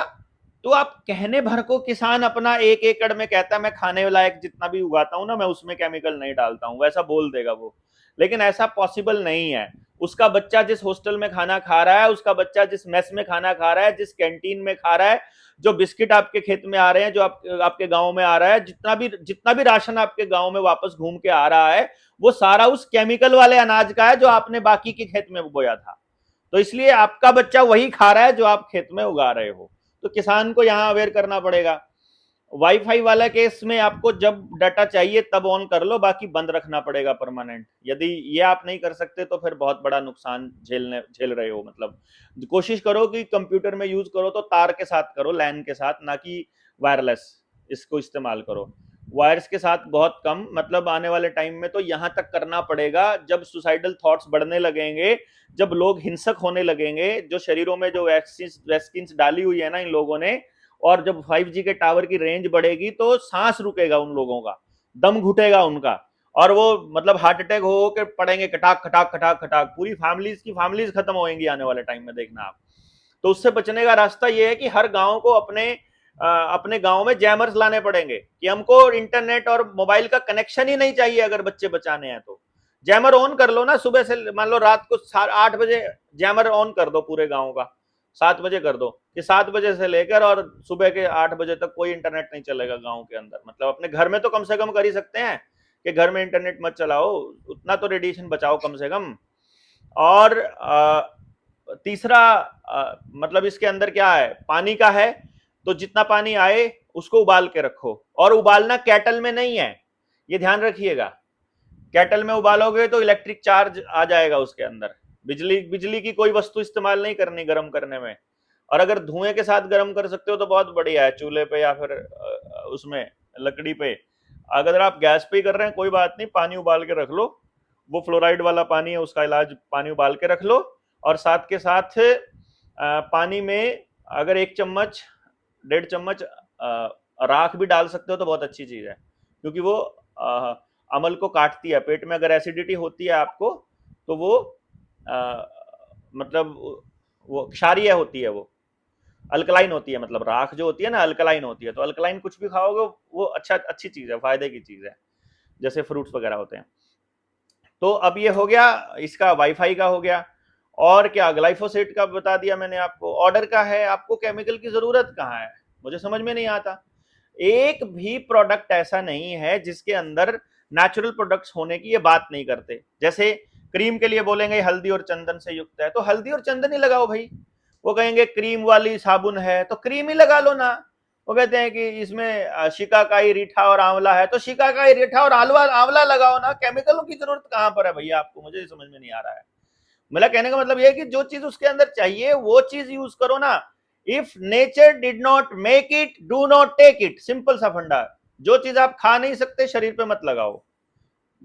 तो आप कहने भर को किसान अपना 1 एकड़ में कहता है मैं खाने लायक जितना भी उगाता हूं ना, मैं उसमें केमिकल नहीं डालता हूं, वैसा बोल देगा वो, लेकिन ऐसा पॉसिबल नहीं है। उसका बच्चा जिस हॉस्टल में खाना खा रहा है, उसका बच्चा जिस मेस में खाना खा रहा है, जिस कैंटीन में खा रहा है, जो बिस्किट आपके खेत में आ रहे हैं, जो आपके गांव में आ रहा है, जितना भी राशन आपके गांव में वापस घूम के आ रहा है, वो सारा उस केमिकल वाले अनाज का है जो आपने बाकी के खेत में बोया था। तो इसलिए आपका बच्चा वही खा रहा है जो आप खेत में उगा रहे हो। तो किसान को यहां अवेयर करना पड़ेगा। वाईफाई वाला केस में आपको जब डाटा चाहिए तब ऑन कर लो, बाकी बंद रखना पड़ेगा परमानेंट। यदि ये आप नहीं कर सकते तो फिर बहुत बड़ा नुकसान झेल रहे हो। मतलब कोशिश करो कि कंप्यूटर में यूज करो तो तार के साथ करो, लैन के साथ, ना कि वायरलेस इसको इस्तेमाल करो। वायर्स के साथ बहुत कम, मतलब आने वाले टाइम में तो यहां तक करना पड़ेगा जब सुसाइडल थॉट्स बढ़ने लगेंगे, जब लोग हिंसक होने लगेंगे, जो शरीरों में जो वैक्सीन डाली हुई है ना इन लोगों ने, और जब 5G के टावर की रेंज बढ़ेगी तो सांस रुकेगा उन लोगों का, दम घुटेगा उनका, और वो मतलब हार्ट अटैक हो के पड़ेंगे, खटाक खटाक खटाक खटाक, पूरी फैमिलीज खत्म होंगी आने वाले टाइम में, देखना आप। तो उससे बचने का रास्ता ये है कि हर गांव को अपने गांव में जैमर्स लाने पड़ेंगे, कि हमको इंटरनेट और मोबाइल का कनेक्शन ही नहीं चाहिए अगर बच्चे बचाने हैं तो। जैमर ऑन कर लो ना, सुबह से मान लो रात को 8 बजे जैमर ऑन कर दो पूरे गांव का, 7 बजे कर दो, कि 7 बजे से लेकर और सुबह के 8 बजे तक कोई इंटरनेट नहीं चलेगा गांव के अंदर। मतलब अपने घर में तो कम से कम कर ही सकते हैं कि घर में इंटरनेट मत चलाओ, उतना तो रेडिएशन बचाओ कम से कम। और तीसरा, मतलब इसके अंदर क्या है, पानी का है, तो जितना पानी आए उसको उबाल के रखो, और उबालना कैटल में नहीं है, ये ध्यान रखिएगा। कैटल में उबालोगे तो इलेक्ट्रिक चार्ज आ जाएगा उसके अंदर, बिजली बिजली की कोई वस्तु इस्तेमाल नहीं करनी गर्म करने में। और अगर धुएं के साथ गर्म कर सकते हो तो बहुत बढ़िया है, चूल्हे पे या फिर उसमें लकड़ी पे। अगर आप गैस पे ही कर रहे हैं कोई बात नहीं, पानी उबाल के रख लो, वो फ्लोराइड वाला पानी है उसका इलाज, पानी उबाल के रख लो। और साथ के साथ पानी में अगर 1 चम्मच 1.5 चम्मच राख भी डाल सकते हो तो बहुत अच्छी चीज है, क्योंकि वो अमल को काटती है। पेट में अगर एसिडिटी होती है आपको तो वो आ, मतलब वो क्षारीय होती है, वो अल्कलाइन होती है, मतलब राख जो होती है ना अल्कलाइन होती है, तो अल्कलाइन कुछ भी खाओगे वो अच्छी चीज है, फायदे की चीज है, जैसे फ्रूट्स वगैरह होते हैं। तो अब ये हो गया, इसका वाईफाई का हो गया। और क्या, ग्लाइफोसेट का बता दिया मैंने आपको, ऑर्डर का है, आपको केमिकल की जरूरत कहाँ है, मुझे समझ में नहीं आता। एक भी प्रोडक्ट ऐसा नहीं है जिसके अंदर नेचुरल प्रोडक्ट्स होने की ये बात नहीं करते। जैसे क्रीम के लिए बोलेंगे हल्दी और चंदन से युक्त है, तो हल्दी और चंदन ही लगाओ भाई। वो कहेंगे क्रीम वाली साबुन है तो क्रीम ही लगा लो ना। वो कहते हैं कि इसमें शिकाकाई, रीठा और आंवला है तो शिकाकाई, रीठा और आंवला आंवला लगाओ ना, केमिकलों की जरूरत कहां पर है भैया आपको, मुझे समझ में नहीं आ रहा है। मेरा कहने का मतलब यह है कि जो चीज उसके अंदर चाहिए वो चीज यूज करो ना। If nature did not make it, do not take it, simple सा फंडा। जो चीज आप खा नहीं सकते शरीर पे मत लगाओ,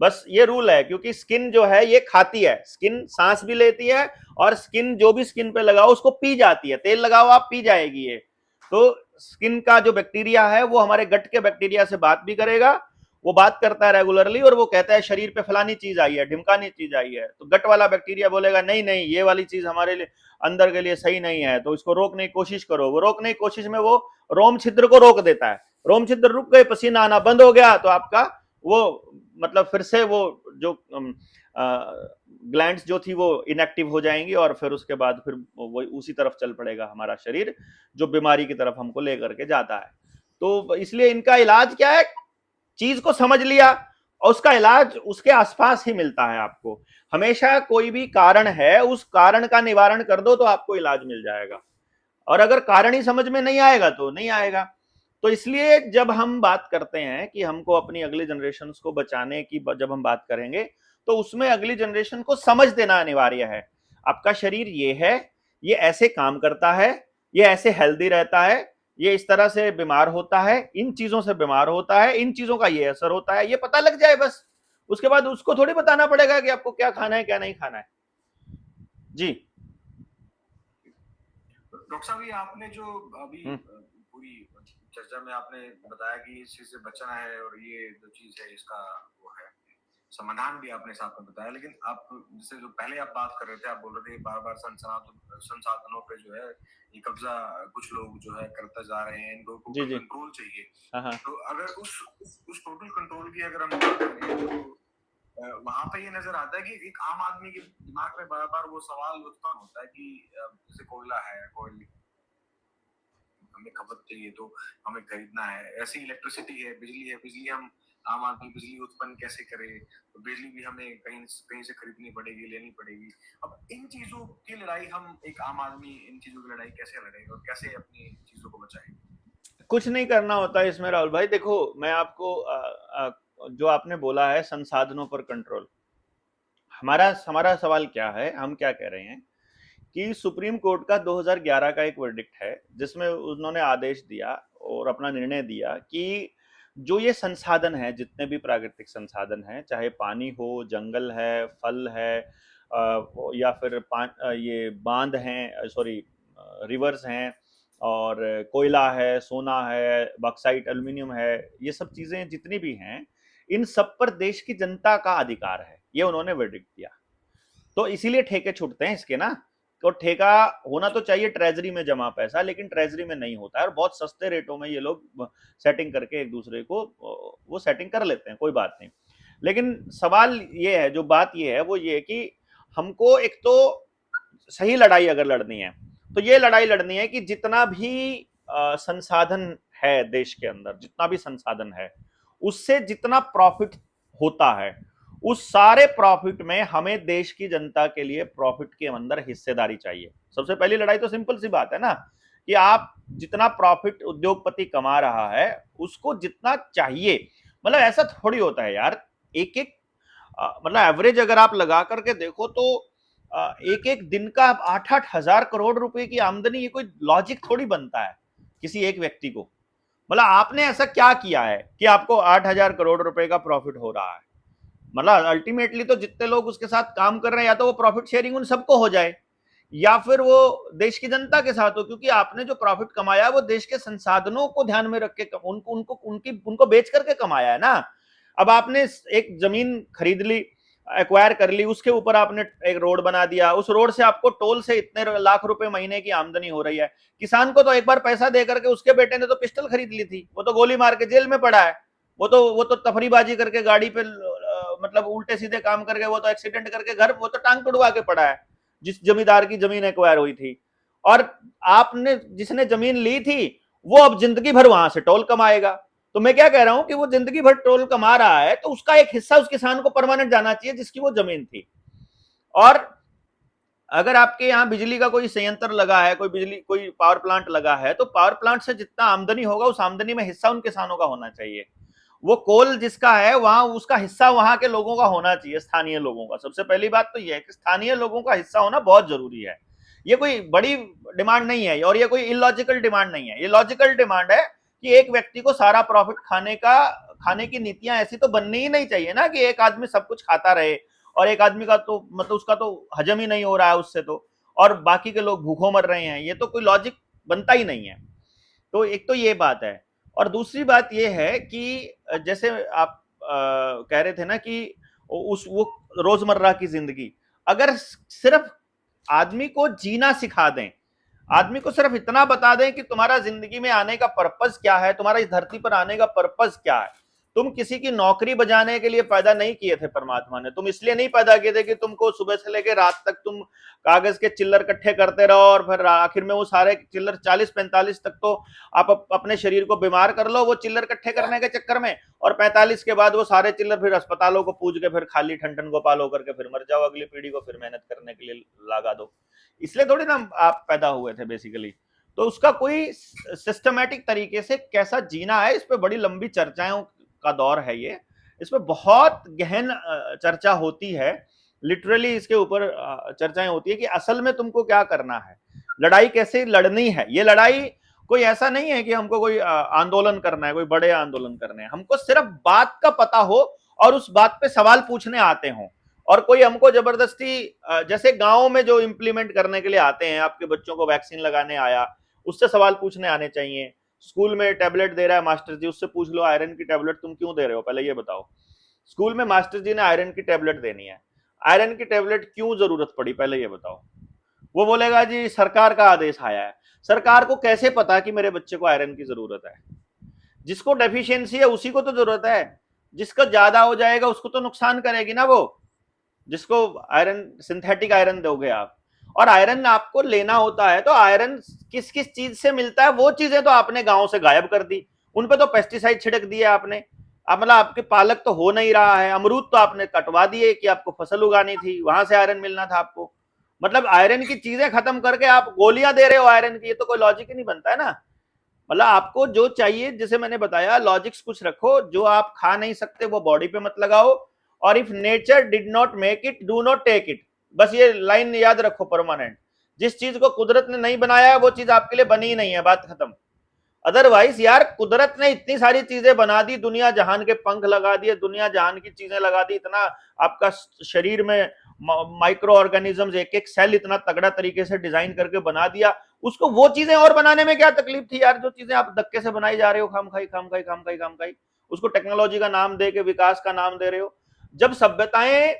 बस ये रूल है। क्योंकि स्किन जो है ये खाती है, स्किन सांस भी लेती है, और स्किन जो भी स्किन पे लगाओ उसको पी जाती है, तेल लगाओ आप पी जाएगी ये। तो स्किन का जो बैक्टीरिया है वो हमारे गट के बैक्टीरिया से बात भी करेगा, वो बात करता है रेगुलरली, और वो कहता है शरीर पे फलानी चीज आई है, ढिमकानी चीज आई है, तो गट वाला बैक्टीरिया बोलेगा नहीं नहीं ये वाली चीज हमारे लिए अंदर के लिए सही नहीं है, तो इसको रोकने की कोशिश करो। वो रोकने की कोशिश में वो रोम छिद्र को रोक देता है, रोम छिद्र रुक गए, पसीना आना बंद हो गया, तो आपका वो मतलब फिर से वो जो ग्लैंड्स जो थी वो इनएक्टिव हो जाएंगी, और फिर उसके बाद फिर वो उसी तरफ चल पड़ेगा हमारा शरीर, जो बीमारी की तरफ हमको लेकर के जाता है। तो इसलिए इनका इलाज क्या है, चीज को समझ लिया और उसका इलाज उसके आसपास ही मिलता है आपको। हमेशा कोई भी कारण है उस कारण का निवारण कर दो तो आपको इलाज मिल जाएगा, और अगर कारण ही समझ में नहीं आएगा तो नहीं आएगा। तो इसलिए जब हम बात करते हैं कि हमको अपनी अगली जनरेशन को बचाने की जब हम बात करेंगे, तो उसमें अगली जनरेशन को समझ देना अनिवार्य है। आपका शरीर ये है, ये ऐसे काम करता है, ये ऐसे हेल्दी रहता है, ये इस तरह से बीमार होता है, इन चीजों से बीमार होता है, इन चीजों का ये असर होता है, ये पता लग जाए बस। उसके बाद उसको थोड़ी बताना पड़ेगा कि आपको क्या खाना है क्या नहीं खाना है। जी। डॉक्टर साहब, ये आपने जो अभी हम्म। पूरी चर्चा में आपने बताया कि इस चीज से बचना है, और ये जो चीज है इसका वो है समाधान भी आपने साथ में बताया। लेकिन आप जैसे जो पहले आप बात कर रहे थे, आप बोल रहे थे बार बार संसाधनों पे जो है ये कब्जा कुछ लोग जो है करते जा रहे हैं, इनको जी ऊपर जी। कंट्रोल चाहिए। हाँ हाँ। तो अगर उस टोटल कंट्रोल की अगर हम बात करें तो वहां पे ये नजर आता है कि एक आम आदमी के दिमाग में बार बार वो सवाल उत्पन्न होता है कि जैसे कोयला है, कोयले हमें खपत चाहिए तो हमें खरीदना है, ऐसी इलेक्ट्रिसिटी है, बिजली हम आम आदमी बिजली उत्पन्न कैसे करे, तो बिजली भी हमें कहीं कहीं से खरीदनी पड़ेगी, लेनी पड़ेगी। अब इन चीजों की लड़ाई, हम एक आम आदमी इन चीजों की लड़ाई कैसे लड़ेगा और कैसे अपनी चीजों को बचाएगा? कुछ नहीं करना होता है इसमें राहुल भाई। देखो मैं आपको जो आपने बोला है संसाधनों पर कंट्रोल, हमारा हमारा सवाल क्या है, हम क्या कह रहे हैं कि सुप्रीम कोर्ट का 2011 का एक वर्डिक्ट है जिसमें उन्होंने आदेश दिया और अपना निर्णय दिया कि जो ये संसाधन है, जितने भी प्राकृतिक संसाधन हैं, चाहे पानी हो, जंगल है, फल है, या फिर ये बांध हैं, सॉरी रिवर्स हैं, और कोयला है, सोना है, बॉक्साइट, एल्यूमिनियम है, ये सब चीजें जितनी भी हैं, इन सब पर देश की जनता का अधिकार है, ये उन्होंने वर्डिक्ट दिया। तो इसीलिए ठेके छूटते हैं इसके ना। तो ठेका होना तो चाहिए ट्रेजरी में जमा पैसा, लेकिन ट्रेजरी में नहीं होता है, और बहुत सस्ते रेटों में ये लोग सेटिंग करके एक दूसरे को वो सेटिंग कर लेते हैं, कोई बात नहीं। लेकिन सवाल ये है, जो बात ये है वो ये कि हमको एक तो सही लड़ाई अगर लड़नी है तो ये लड़ाई लड़नी है कि जितना भी संसाधन है देश के अंदर, जितना भी संसाधन है उससे जितना प्रॉफिट होता है, उस सारे प्रॉफिट में हमें देश की जनता के लिए प्रॉफिट के अंदर हिस्सेदारी चाहिए। सबसे पहली लड़ाई तो सिंपल सी बात है ना, कि आप जितना प्रॉफिट उद्योगपति कमा रहा है उसको जितना चाहिए, मतलब ऐसा थोड़ी होता है यार। एक एक मतलब एवरेज अगर आप लगा करके देखो तो एक एक दिन का 8-8 हजार करोड़ रुपए की आमदनी, ये कोई लॉजिक थोड़ी बनता है किसी एक व्यक्ति को। मतलब आपने ऐसा क्या किया है कि आपको 8 हजार करोड़ रुपए का प्रॉफिट हो रहा है? मतलब अल्टीमेटली तो जितने लोग उसके साथ काम कर रहे हैं, या तो वो प्रॉफिट शेयरिंग उन सबको हो जाए, या फिर वो देश की जनता के साथ हो, क्योंकि आपने जो प्रॉफिट कमाया वो देश के संसाधनों को ध्यान में रख के उनको बेच करके कमाया है ना। अब आपने एक जमीन खरीद ली, एक्वायर कर ली, उसके ऊपर आपने एक रोड बना दिया, उस रोड से आपको टोल से इतने लाख रुपए महीने की आमदनी हो रही है। किसान को तो एक बार पैसा दे करके उसके बेटे ने तो पिस्टल खरीद ली थी, वो तो गोली मार के जेल में पड़ा है। वो तो तफरीबाजी करके गाड़ी पे मतलब उल्टे सीधे काम करके वो तो एक्सीडेंट करके घर, वो तो टांग तुड़वा के पड़ा है जिस जमींदार की जमीन एक्वायर हुई थी। और आपने जिसने जमीन ली थी वो अब जिंदगी भर वहां से टोल कमाएगा। तो मैं क्या कह रहा हूं कि वो जिंदगी भर टोल कमा रहा है तो उसका एक हिस्सा उस किसान को परमानेंट जाना चाहिए जिसकी वो जमीन थी। और अगर आपके यहाँ बिजली का कोई संयंत्र लगा है, कोई पावर प्लांट लगा है, तो पावर प्लांट से जितना आमदनी होगा उस आमदनी में हिस्सा उन किसानों का होना चाहिए। वो कोल जिसका है वहां उसका हिस्सा वहां के लोगों का होना चाहिए, स्थानीय लोगों का। सबसे पहली बात तो यह है कि स्थानीय लोगों का हिस्सा होना बहुत जरूरी है। ये कोई बड़ी डिमांड नहीं है और ये कोई इलॉजिकल डिमांड नहीं है। ये लॉजिकल डिमांड है कि एक व्यक्ति को सारा प्रॉफिट खाने की नीतियां ऐसी तो बननी ही नहीं चाहिए ना कि एक आदमी सब कुछ खाता रहे और एक आदमी का तो मतलब उसका तो हजम ही नहीं हो रहा है उससे, तो और बाकी के लोग भूखों मर रहे हैं। ये तो कोई लॉजिक बनता ही नहीं है। तो एक तो ये बात है। और दूसरी बात ये है कि जैसे आप कह रहे थे ना कि उस वो रोजमर्रा की जिंदगी, अगर सिर्फ आदमी को जीना सिखा दें, आदमी को सिर्फ इतना बता दें कि तुम्हारा जिंदगी में आने का पर्पस क्या है, तुम्हारा इस धरती पर आने का पर्पस क्या है। तुम किसी की नौकरी बजाने के लिए पैदा नहीं किए थे परमात्मा ने, तुम इसलिए नहीं पैदा किए थे कि तुमको सुबह से लेकर रात तक तुम कागज के चिल्लर इकट्ठे करते रहो और फिर आखिर में वो सारे चिल्लर 40-45 तक तो आप अपने शरीर को बीमार कर लो वो चिल्लर इकट्ठे करने के चक्कर में, और 45 के बाद वो सारे चिल्लर फिर अस्पतालों को पूज के फिर खाली ठन गोपाल होकर के फिर मर जाओ, अगली पीढ़ी को फिर मेहनत करने के लिए लगा दो। इसलिए थोड़ी ना आप पैदा हुए थे बेसिकली। तो उसका कोई सिस्टमेटिक तरीके से कैसा जीना है, इस पर बड़ी लंबी चर्चाओं का दौर है ये। इसमें बहुत गहन चर्चा होती है, लिटरली इसके ऊपर चर्चाएं होती है कि असल में तुमको क्या करना है, लड़ाई कैसे लड़नी है। ये लड़ाई कोई ऐसा नहीं है कि हमको कोई आंदोलन करना है, कोई बड़े आंदोलन करने हैं। हमको सिर्फ बात का पता हो और उस बात पे सवाल पूछने आते हों, और कोई हमको जबरदस्ती जैसे गांवों में जो इंप्लीमेंट करने के लिए आते हैं, आपके बच्चों को वैक्सीन लगाने आया उससे सवाल पूछने आने चाहिए। स्कूल में टैबलेट दे रहा है मास्टर जी, उससे पूछ लो आयरन की टैबलेट तुम क्यों दे रहे हो, पहले ये बताओ। स्कूल में मास्टर जी ने आयरन की टैबलेट देनी है, आयरन की टैबलेट क्यों जरूरत पड़ी, पहले ये बताओ। वो बोलेगा जी सरकार का आदेश आया है। सरकार को कैसे पता कि मेरे बच्चे को आयरन की जरूरत है? जिसको डेफिशिएंसी है उसी को तो जरूरत है, जिसका ज्यादा हो जाएगा उसको तो नुकसान करेगी ना वो। जिसको आयरन सिंथेटिक आयरन दोगे आप, और आयरन आपको लेना होता है तो आयरन किस किस चीज से मिलता है वो चीजें तो आपने गांव से गायब कर दी, उन पे तो पेस्टिसाइड छिड़क दिए आपने। अब मतलब आपके पालक तो हो नहीं रहा है, अमरूद तो आपने कटवा दिए कि आपको फसल उगानी थी, वहां से आयरन मिलना था आपको। मतलब आयरन की चीजें खत्म करके आप गोलियां दे रहे हो आयरन की, ये तो कोई लॉजिक ही नहीं बनता है ना। मतलब आपको जो चाहिए, जैसे मैंने बताया, लॉजिक्स कुछ रखो, जो आप खा नहीं सकते वो बॉडी पे मत लगाओ, और if nature did not make it do not take it. बस ये लाइन याद रखो परमानेंट। जिस चीज को कुदरत ने नहीं बनाया वो चीज आपके लिए बनी ही नहीं है, बात खत्म। अदरवाइज यार, कुदरत ने इतनी सारी चीजें बना दी, दुनिया जहान के पंख लगा दिए, दुनिया जहान की चीजें लगा दी, इतना आपका शरीर में माइक्रो ऑर्गेनिजम्स, एक एक सेल इतना तगड़ा तरीके से डिजाइन करके बना दिया, उसको वो चीजें और बनाने में क्या तकलीफ थी यार? जो चीजें आप धक्के से बनाई जा रहे हो, खाम खाई खाम खाई खाम खाई खाम खाई, उसको टेक्नोलॉजी का नाम दे के विकास का नाम दे रहे हो। जब सभ्यताएं,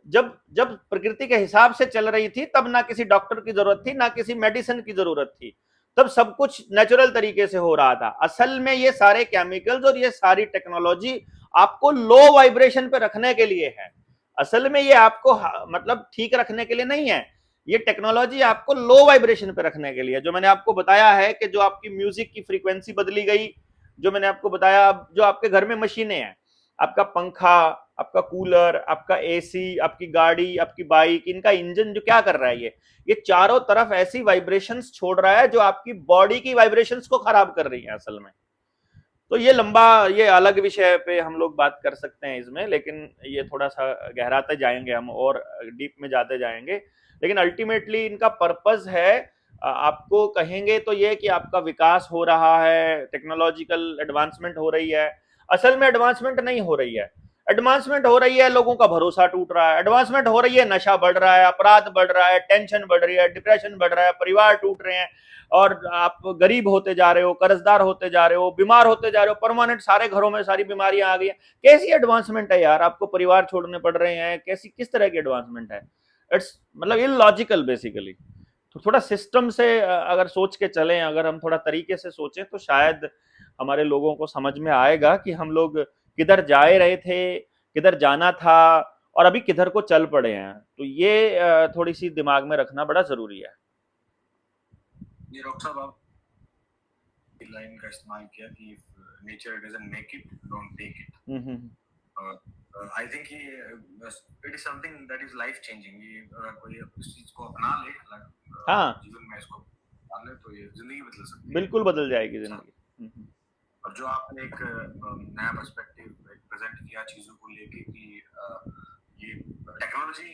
जब जब प्रकृति के हिसाब से चल रही थी, तब ना किसी डॉक्टर की जरूरत थी, ना किसी मेडिसिन की जरूरत थी, तब सब कुछ नेचुरल तरीके से हो रहा था। असल में ये सारे केमिकल्स और ये सारी टेक्नोलॉजी आपको लो वाइब्रेशन पे रखने के लिए है। असल में ये आपको मतलब ठीक रखने के लिए नहीं है, ये टेक्नोलॉजी आपको लो वाइब्रेशन पे रखने के लिए। जो मैंने आपको बताया है कि जो आपकी म्यूजिक की फ्रीक्वेंसी बदली गई, जो मैंने आपको बताया, जो आपके घर में मशीनें हैं, आपका पंखा, आपका कूलर, आपका एसी, आपकी गाड़ी, आपकी बाइक, इनका इंजन जो क्या कर रहा है, ये चारों तरफ ऐसी वाइब्रेशंस छोड़ रहा है जो आपकी बॉडी की वाइब्रेशंस को खराब कर रही है असल में। तो ये लंबा, ये अलग विषय पे हम लोग बात कर सकते हैं इसमें, लेकिन ये थोड़ा सा गहराते जाएंगे हम और डीप में जाते जाएंगे। लेकिन अल्टीमेटली इनका पर्पस है, आपको कहेंगे तो ये कि आपका विकास हो रहा है, टेक्नोलॉजिकल एडवांसमेंट हो रही है। असल में एडवांसमेंट नहीं हो रही है, एडवांसमेंट हो रही है लोगों का भरोसा टूट रहा है, एडवांसमेंट हो रही है नशा बढ़ रहा है, अपराध बढ़ रहा है, टेंशन बढ़ रही है, डिप्रेशन बढ़ रहा है, परिवार टूट रहे हैं, और आप गरीब होते जा रहे हो, कर्जदार होते जा रहे हो, बीमार होते जा रहे हो, परमानेंट सारे घरों में सारी बीमारियां आ गई हैं। कैसी एडवांसमेंट है यार? आपको परिवार छोड़ने पड़ रहे हैं, कैसी किस तरह की एडवांसमेंट है? इट्स मतलब इलॉजिकल बेसिकली। तो थोड़ा सिस्टम से अगर सोच के चलें, अगर हम थोड़ा तरीके से सोचें, तो शायद हमारे लोगों को समझ में आएगा कि हम लोग किधर जा रहे थे, किधर जाना था, और अभी किधर को चल पड़े हैं। तो ये थोड़ी सी दिमाग में रखना बड़ा जरूरी है। ये डॉक्टर साहब आप लाइन का इस्तेमाल किया कि nature doesn't make it don't take it. I think it is something that is life changing. ये अगर कोई इस चीज को अपना ले, हाँ, जीवन में इसको अपना ले, तो ये जिंदगी बदल सकती है। बिल्कुल बदल जाएगी जिंदगी। और जो आपने एक नया पर्सपेक्टिव प्रेजेंट किया चीजों को लेके कि ये टेक्नोलॉजी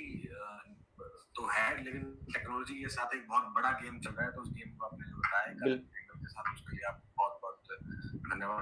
तो है, लेकिन टेक्नोलॉजी के साथ एक बहुत बड़ा गेम चल रहा है, तो उस गेम को आपने जो बताया एंगल के साथ, उसके लिए आपको बहुत बहुत धन्यवाद।